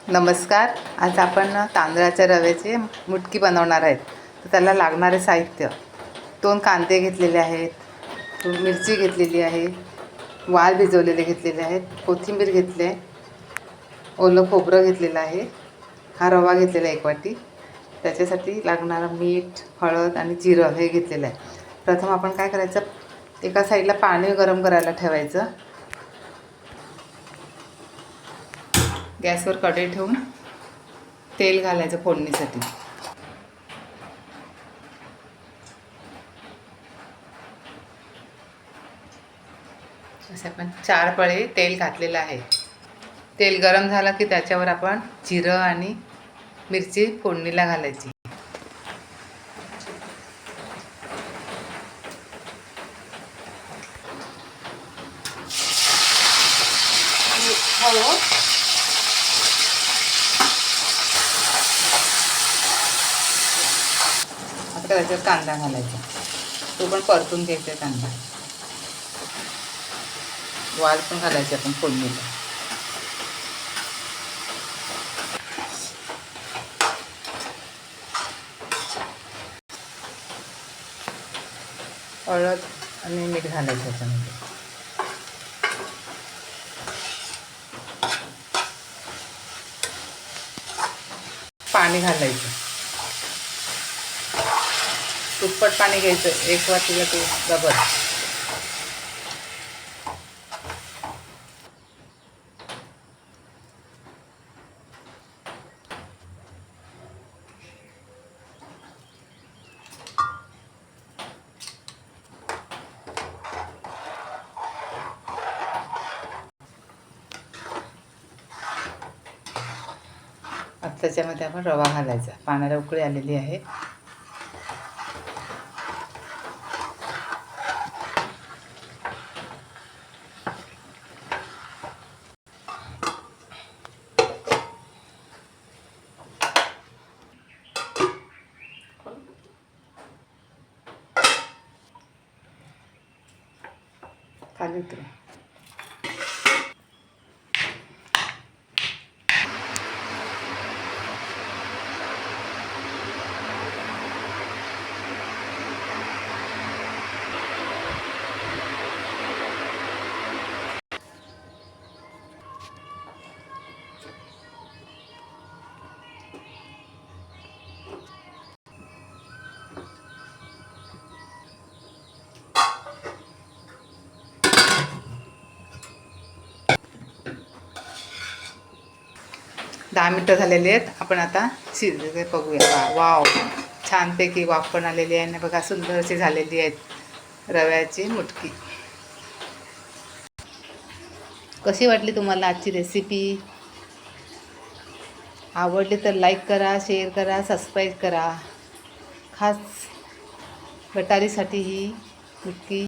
नमस्कार. आज आपण तांदळाच्या रव्याची मुटकी बनवणार आहेत. तर त्याला लागणारे साहित्य: 2 कांदे घेतलेले आहेत, मिरची घेतलेली आहे, वाल भिजवलेले घेतलेले आहेत, कोथिंबीर घेतले, ओलं खोबरं घेतलेलं आहे, हा रवा घेतलेला 1 वाटी. त्याच्यासाठी लागणारं मीठ, हळद आणि जिरं हे घेतलेलं आहे. प्रथम आपण काय करायचं, एका साईडला पाणी गरम करायला ठेवायचं. गॅसवर कढई ठेवून तेल घालायचं फोडणीसाठी. असे आपण 4 पळे तेल घातलेलं आहे. तेल गरम झालं की त्याच्यावर आपण जिरं आणि मिरची फोडणीला घालायची. आता त्याच्यावर कांदा घालायचा, तो पण परतून घ्यायचा. कांदा वाल पण घालायचे आपण फोडणीला. हळद आणि मीठ घालायचं त्याच्यामध्ये. पाणी घालायचं, दुप्पट पाणी घ्यायचं. 1 वाटीला ते डबल. आता त्याच्यामध्ये आपण रवा घालायचा. पाण्याला उकळी आलेली आहे. खाली उतरा. दहा मिनटं झालेली आहेत. आपण आता शिजले बघूया. वाव, छानपैकी वाफ पण आलेली आहे ना बघा. सुंदर अशी झालेली आहेत रव्याची मुटकी. कशी वाटली तुम्हाला आजची रेसिपी? आवडली तर लाईक करा, शेअर करा, सबस्क्राईब करा. खास गटारीसाठी ही मुटकी